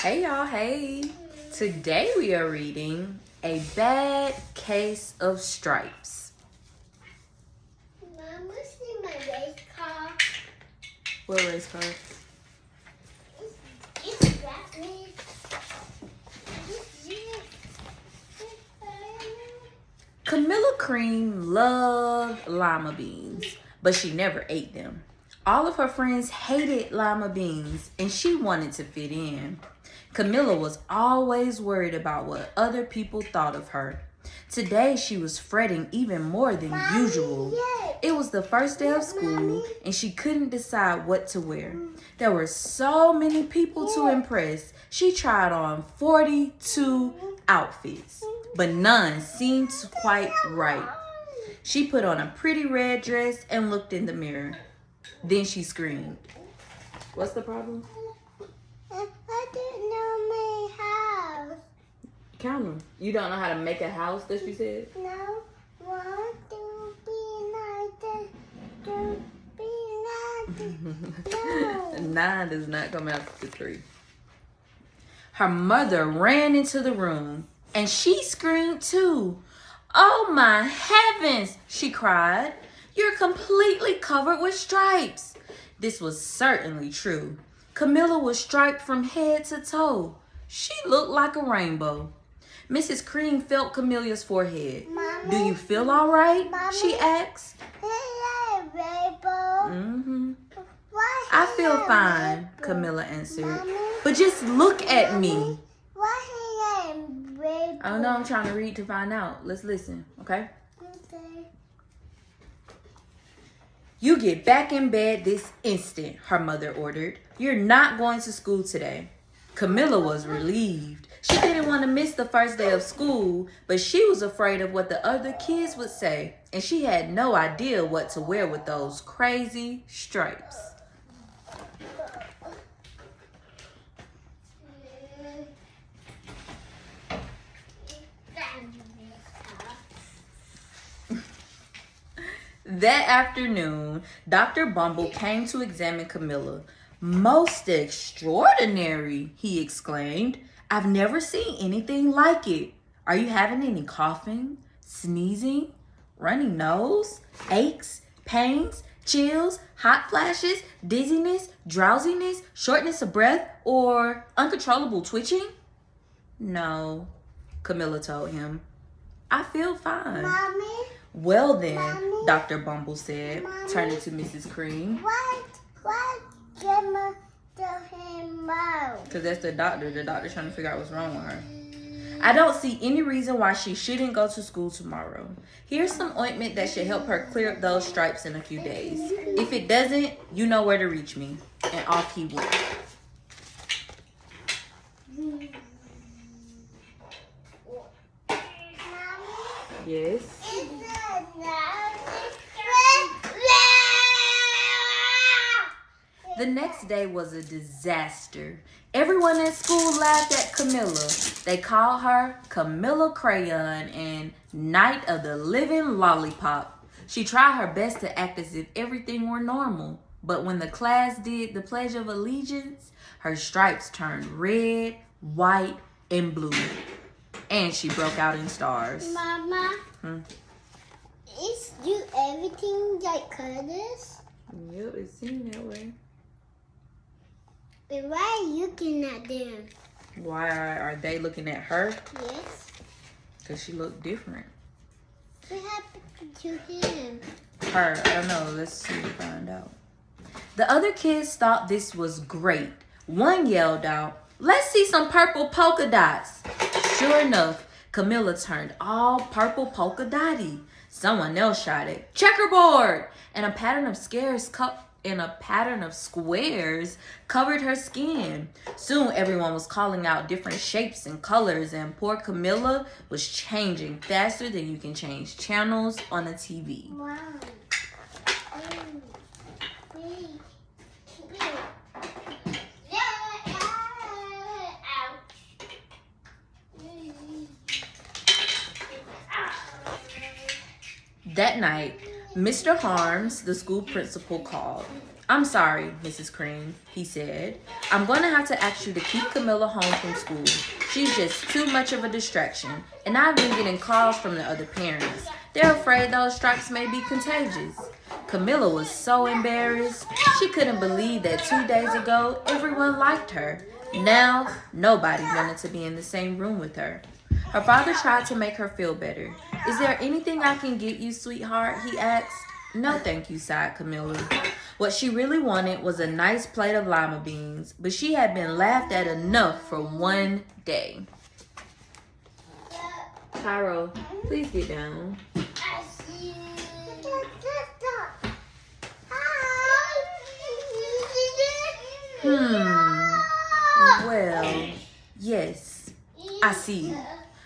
Hey y'all, hey. Today we are reading A Bad Case of Stripes. Mom, see my race car? What race car? It's Batman. Camilla Cream loved lima beans, but she never ate them. All of her friends hated lima beans, and she wanted to fit in. Camilla was always worried about what other people thought of her. Today she was fretting even more than usual. Yes. It was the first day of school, and she couldn't decide what to wear. There were so many people to impress. She tried on 42 outfits, but none seemed quite right. She put on a pretty red dress and looked in the mirror. Then she screamed. What's the problem? I didn't know my house. Count them. You don't know how to make a house that you said? No. 1, 2, 3, 9, 10, 2, 3, 9. No. 9 does not come after 3. Her mother ran into the room and she screamed too. Oh my heavens, she cried. You're completely covered with stripes. This was certainly true. Camilla was striped from head to toe. She looked like a rainbow. Mrs. Cream felt Camilla's forehead. Mommy, Do you feel all right? Mommy, She asked. Hey, rainbow. Why I feel here, fine, rainbow? Camilla answered. Mommy, But just look at me. why here, rainbow? I don't know, I'm trying to read to find out. Let's listen, okay? Okay. You get back in bed this instant, her mother ordered. You're not going to school today. Camilla was relieved. She didn't want to miss the first day of school, but she was afraid of what the other kids would say, and she had no idea what to wear with those crazy stripes. That afternoon, Dr. Bumble came to examine Camilla. Most extraordinary, he exclaimed. I've never seen anything like it. Are you having any coughing, sneezing, runny nose, aches, pains, chills, hot flashes, dizziness, drowsiness, shortness of breath, or uncontrollable twitching? No, Camilla told him. I feel fine. Mommy, Well then, Mommy? Dr. Bumble said, Mommy? turning to Mrs. Cream. what Gemma to him out? Because that's the doctor. The doctor's trying to figure out what's wrong with her. I don't see any reason why she shouldn't go to school tomorrow. Here's some ointment that should help her clear up those stripes in a few days. If it doesn't, you know where to reach me. And off he went. Mommy, Yes. it's The next day was a disaster. Everyone at school laughed at Camilla. They called her Camilla Crayon and Night of the Living Lollipop. She tried her best to act as if everything were normal. But when the class did the Pledge of Allegiance, her stripes turned red, white, and blue. And she broke out in stars. Mama, is do everything like colors? Yep, it seemed that way. But why are you looking at them? Why are they looking at her? Yes. Because she looked different. What happened to him? Her, I don't know. Let's see to find out. The other kids thought this was great. One yelled out, "Let's see some purple polka dots." Sure enough, Camilla turned all purple polka dotty. Someone else shouted, "Checkerboard!" And a pattern of squares covered her skin. Soon everyone was calling out different shapes and colors, and poor Camilla was changing faster than you can change channels on a TV. Wow. That night, Mr. Harms, the school principal, called. "I'm sorry, Mrs. Cream," he said. I'm going to have to ask you to keep Camilla home from school. She's just too much of a distraction, and I've been getting calls from the other parents. They're afraid those stripes may be contagious. Camilla was so embarrassed. She couldn't believe that 2 days ago, everyone liked her. Now, nobody wanted to be in the same room with her. Her father tried to make her feel better. Is there anything I can get you, sweetheart? He asked. No, thank you, sighed Camilla. What she really wanted was a nice plate of lima beans, but she had been laughed at enough for one day. Cairo, please get down. Well, yes, I see.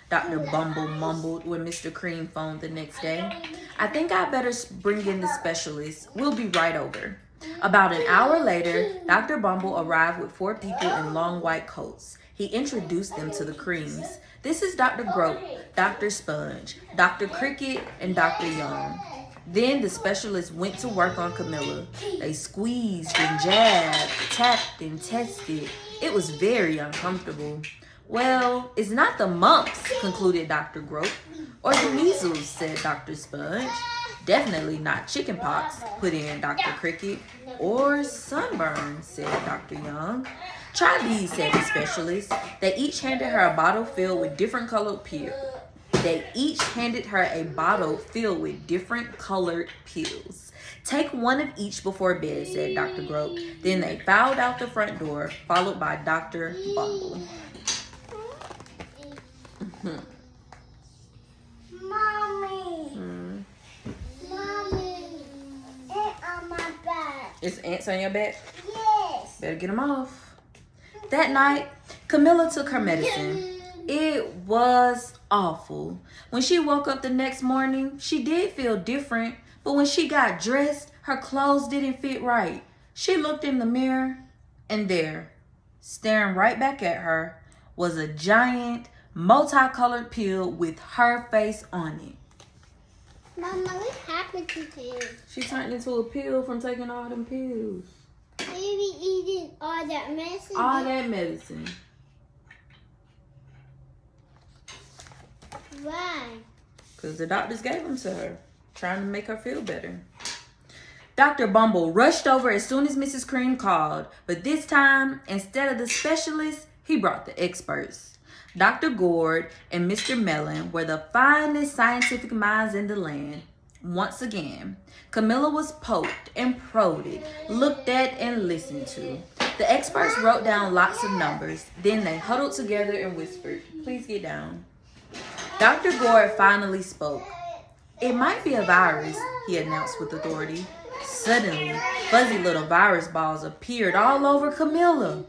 Dr. Bumble mumbled when Mr. Cream phoned the next day. I think I better bring in the specialist. We'll be right over. About an hour later, Dr. Bumble arrived with 4 people in long white coats. He introduced them to the Creams. This is Dr. Grope, Dr. Sponge, Dr. Cricket, and Dr. Young. Then the specialist went to work on Camilla. They squeezed and jabbed, tapped and tested. It was very uncomfortable. Well, it's not the mumps, concluded Dr. Grope. Or the measles, said Dr. Sponge. Definitely not chickenpox, put in Dr. Cricket. Or sunburn, said Dr. Young. Try these, said the specialist. They each handed her a bottle filled with different colored pills. Take one of each before bed, said Dr. Grope. Then they filed out the front door, followed by Dr. Bumble. Mommy. Mommy. Ants on my back. It's ants on your back? Yes. Better get them off. That night, Camilla took her medicine. It was awful. When she woke up the next morning, she did feel different, but when she got dressed, her clothes didn't fit right. She looked in the mirror, and there, staring right back at her, was a giant, multicolored pill with her face on it. Mama, what happened to him? She turned into a pill from taking all them pills. Maybe eating all that medicine. All that medicine. Why? Because the doctors gave them to her, trying to make her feel better. Dr. Bumble rushed over as soon as Mrs. Cream called, but this time, instead of the specialist, he brought the experts. Dr. Gord and Mr. Mellon were the finest scientific minds in the land. Once again, Camilla was poked and prodded, looked at and listened to. The experts wrote down lots of numbers. Then they huddled together and whispered, "Please get down." Dr. Gord finally spoke. "It might be a virus," he announced with authority. Suddenly, fuzzy little virus balls appeared all over Camilla.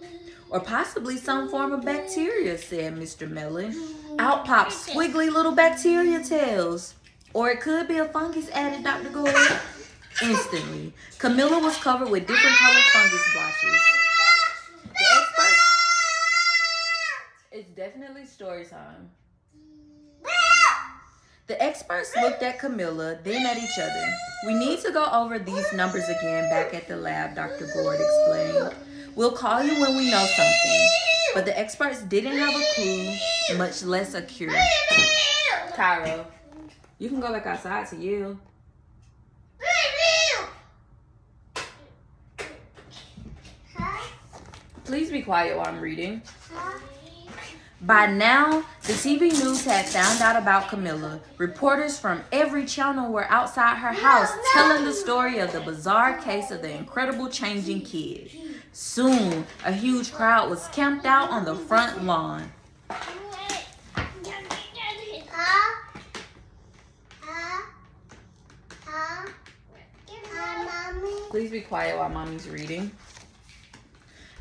"Or possibly some form of bacteria," said Mr. Mellon. "Out popped squiggly little bacteria tails." "Or it could be a fungus," added Dr. Gord. Instantly, Camilla was covered with different colored fungus blotches. The experts... It's definitely story time. The experts looked at Camilla, then at each other. "We need to go over these numbers again back at the lab," Dr. Gord explained. "We'll call you when we know something." But the experts didn't have a clue, much less a cure. Cairo, you can go back outside to you. Please be quiet while I'm reading. By now, the TV news had found out about Camilla. Reporters from every channel were outside her house telling the story of the bizarre case of the incredible changing kid. Soon, a huge crowd was camped out on the front lawn. Please be quiet while mommy's reading.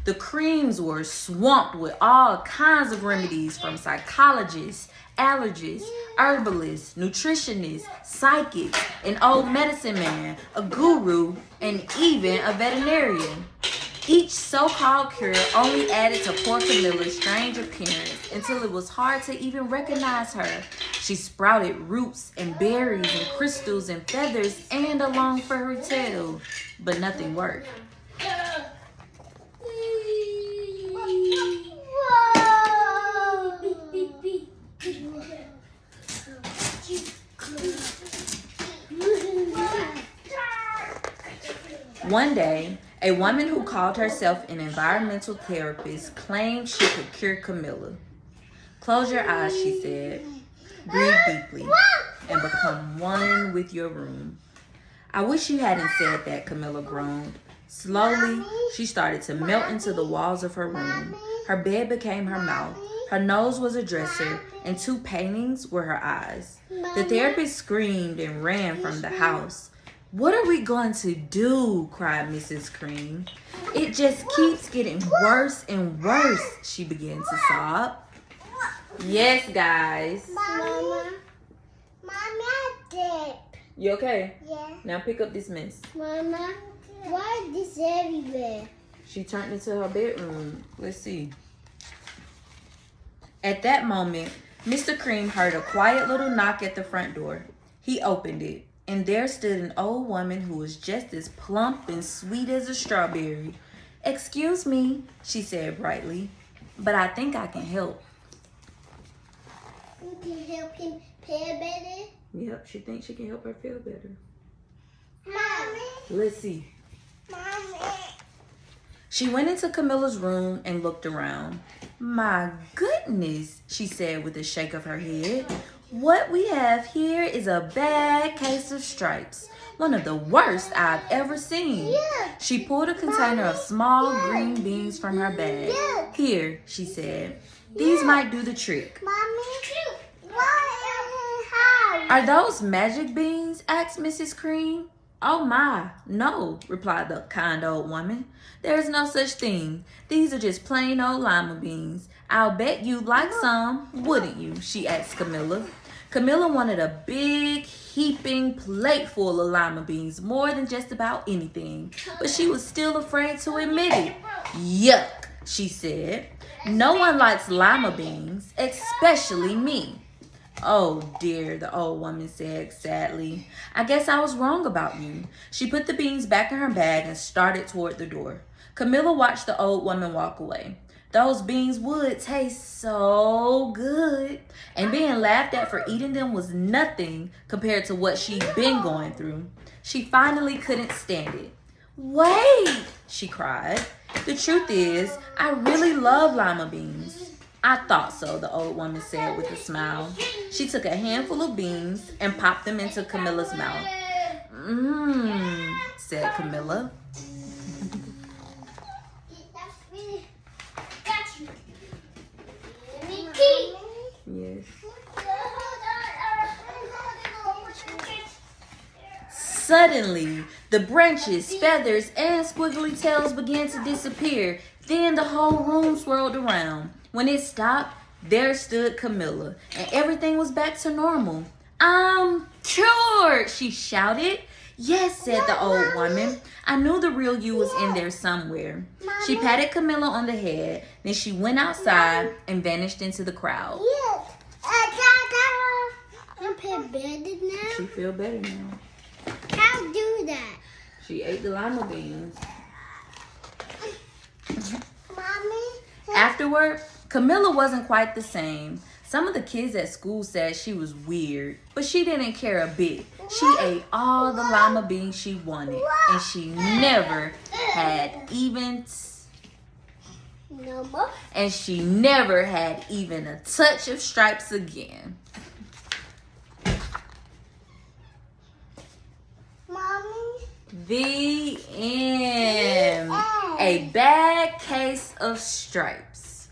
The Creams were swamped with all kinds of remedies from psychologists, allergists, herbalists, nutritionists, psychics, an old medicine man, a guru, and even a veterinarian. Each so-called cure only added to poor Camilla's strange appearance until it was hard to even recognize her. She sprouted roots and berries and crystals and feathers and a long furry tail, but nothing worked. One day, a woman who called herself an environmental therapist claimed she could cure Camilla. Close your eyes, she said. Breathe deeply and become one with your room. I wish you hadn't said that, Camilla groaned. Slowly, she started to melt into the walls of her room. Her bed became her mouth. Her nose was a dresser, and 2 paintings were her eyes. The therapist screamed and ran from the house. What are we going to do? Cried Mrs. Cream. It just keeps getting worse and worse, she began to sob. Yes, guys. Mama, I dip. You okay? Yeah. Now pick up this mess. Mama, why is this everywhere? She turned into her bedroom. Let's see. At that moment, Mr. Cream heard a quiet little knock at the front door. He opened it, and there stood an old woman who was just as plump and sweet as a strawberry. Excuse me, she said brightly, but I think I can help. You can help him feel better? Yep, she thinks she can help her feel better. Mommy. Let's see. Mommy. She went into Camilla's room and looked around. My goodness, she said with a shake of her head. What we have here is a bad case of stripes. One of the worst I've ever seen. She pulled a container of small green beans from her bag. Here, she said. These might do the trick. Mommy, what? Are those magic beans? Asked Mrs. Cream. Oh my, no, replied the kind old woman. There's no such thing. These are just plain old lima beans. I'll bet you'd like some, wouldn't you? She asked Camilla. Camilla wanted a big, heaping plate full of lima beans, more than just about anything. But she was still afraid to admit it. Yuck, she said. No one likes lima beans, especially me. Oh dear, the old woman said sadly. I guess I was wrong about you. She put the beans back in her bag and started toward the door. Camilla watched the old woman walk away. Those beans would taste so good. And being laughed at for eating them was nothing compared to what she'd been going through. She finally couldn't stand it. Wait, she cried. The truth is, I really love lima beans. I thought so, the old woman said with a smile. She took a handful of beans and popped them into Camilla's mouth. Mmm, said Camilla. Yes. Suddenly, the branches, feathers, and squiggly tails began to disappear. Then the whole room swirled around. When it stopped, there stood Camilla, and everything was back to normal. I'm cured, she shouted. Yes, said the old woman. I knew the real you was in there somewhere. She patted Camilla on the head, then she went outside and vanished into the crowd. I feel better now. She feel better now. How do that? She ate the lima beans. Mommy? Afterward, Camilla wasn't quite the same. Some of the kids at school said she was weird, but she didn't care a bit. She ate all the lima beans she wanted, and she never had even a touch of stripes again. Mommy? The end. A bad case of stripes.